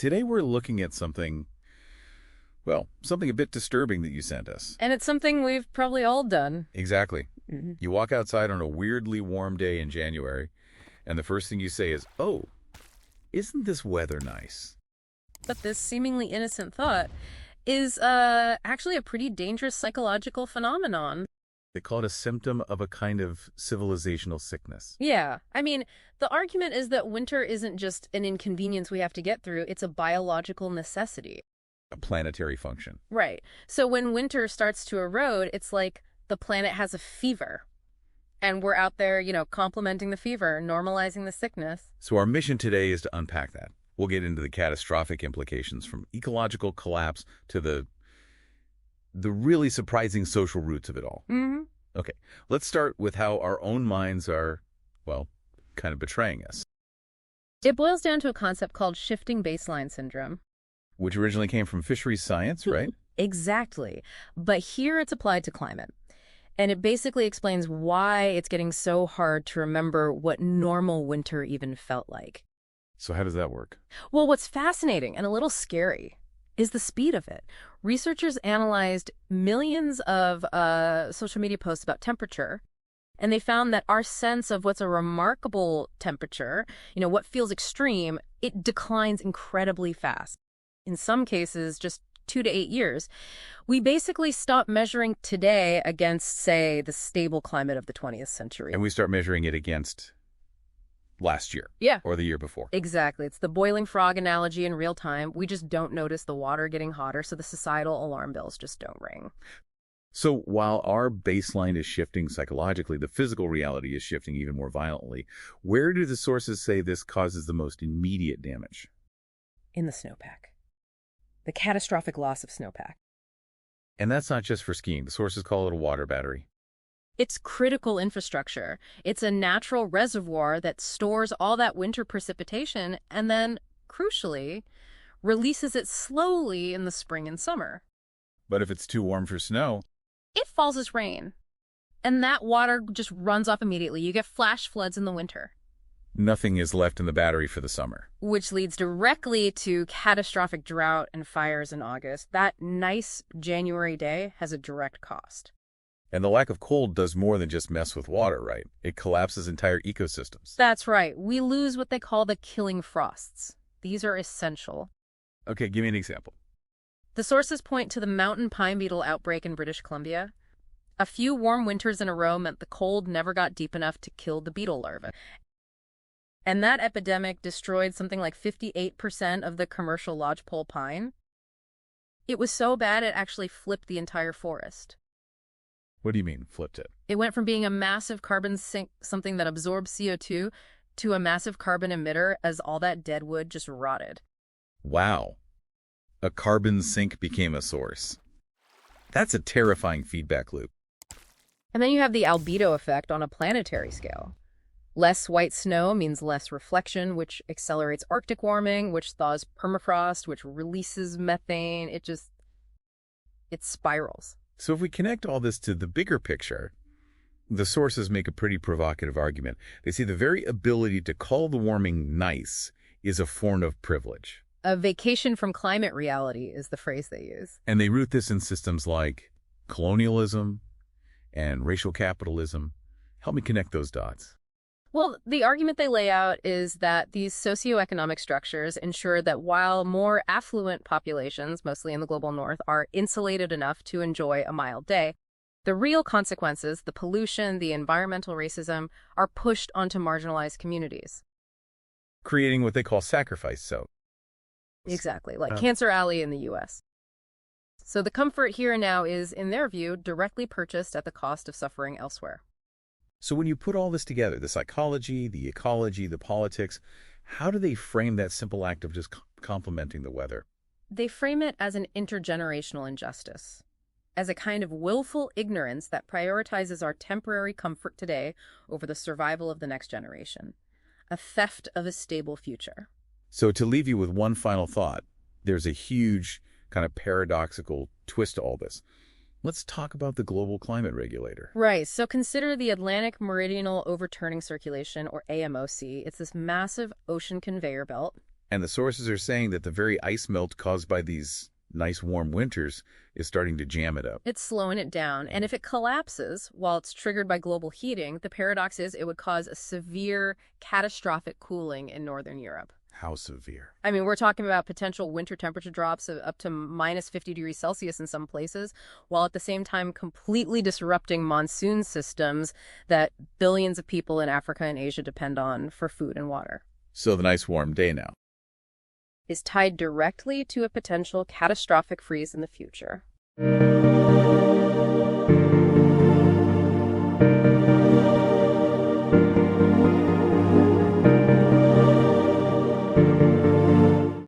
Today we're looking at something, well, something a bit disturbing that you sent us. And it's something we've probably all done. Exactly. You walk outside on a weirdly warm day in January, and the first thing you say is, "Oh, isn't this weather nice?" But this seemingly innocent thought is actually a pretty dangerous psychological phenomenon. They call it a symptom of a kind of civilizational sickness. Yeah. I mean, the argument is that winter isn't just an inconvenience we have to get through, it's a biological necessity. A planetary function. Right. So when winter starts to erode, it's like the planet has a fever. And we're out there, complementing the fever, normalizing the sickness. So our mission today is to unpack that. We'll get into the catastrophic implications from ecological collapse to the really surprising social roots of it all. Okay, let's start with how our own minds are, well, kind of betraying us. It boils down to a concept called shifting baseline syndrome. Which originally came from fisheries science, right? Exactly. But here it's applied to climate. And it basically explains why it's getting so hard to remember what normal winter even felt like. So how does that work? Well, what's fascinating and a little scary is the speed of it. Researchers analyzed millions of social media posts about temperature, and they found that our sense of what's a remarkable temperature, what feels extreme, it declines incredibly fast. In some cases, just 2 to 8 years. We basically stop measuring today against, say, the stable climate of the 20th century. And we start measuring it against last year. Yeah. Or the year before. Exactly. It's the boiling frog analogy in real time. We just don't notice the water getting hotter, so the societal alarm bells just don't ring. So while our baseline is shifting psychologically, the physical reality is shifting even more violently. Where do the sources say this causes the most immediate damage? In the snowpack. The catastrophic loss of snowpack. And that's not just for skiing. The sources call it a water battery. It's critical infrastructure. It's a natural reservoir that stores all that winter precipitation and then, crucially, releases it slowly in the spring and summer. But if it's too warm for snow, it falls as rain. And that water just runs off immediately. You get flash floods in the winter. Nothing is left in the battery for the summer. Which leads directly to catastrophic drought and fires in August. That nice January day has a direct cost. And the lack of cold does more than just mess with water, right? It collapses entire ecosystems. That's right. We lose what they call the killing frosts. These are essential. Okay, give me an example. The sources point to the mountain pine beetle outbreak in British Columbia. A few warm winters in a row meant the cold never got deep enough to kill the beetle larvae. And that epidemic destroyed something like 58% of the commercial lodgepole pine. It was so bad it actually flipped the entire forest. What do you mean, flipped it? It went from being a massive carbon sink, something that absorbs CO2, to a massive carbon emitter as all that dead wood just rotted. Wow. A carbon sink became a source. That's a terrifying feedback loop. And then you have the albedo effect on a planetary scale. Less white snow means less reflection, which accelerates Arctic warming, which thaws permafrost, which releases methane. It spirals. So if we connect all this to the bigger picture, the sources make a pretty provocative argument. They say the very ability to call the warming nice is a form of privilege. A vacation from climate reality is the phrase they use. And they root this in systems like colonialism and racial capitalism. Help me connect those dots. Well, the argument they lay out is that these socioeconomic structures ensure that while more affluent populations, mostly in the global north, are insulated enough to enjoy a mild day, the real consequences, the pollution, the environmental racism, are pushed onto marginalized communities. Creating what they call sacrifice zones. Exactly, like Cancer Alley in the U.S. So the comfort here and now is, in their view, directly purchased at the cost of suffering elsewhere. So when you put all this together, the psychology, the ecology, the politics, how do they frame that simple act of just complementing the weather? They frame it as an intergenerational injustice, as a kind of willful ignorance that prioritizes our temporary comfort today over the survival of the next generation, a theft of a stable future. So to leave you with one final thought, there's a huge kind of paradoxical twist to all this. Let's talk about the global climate regulator. Right. So consider the Atlantic Meridional Overturning Circulation, or AMOC. It's this massive ocean conveyor belt. And the sources are saying that the very ice melt caused by these nice warm winters is starting to jam it up. It's slowing it down. And if it collapses while it's triggered by global heating, the paradox is it would cause a severe, catastrophic cooling in Northern Europe. How severe? I mean, we're talking about potential winter temperature drops of up to minus 50 degrees Celsius in some places, while at the same time completely disrupting monsoon systems that billions of people in Africa and Asia depend on for food and water. So the nice warm day now Is tied directly to a potential catastrophic freeze in the future.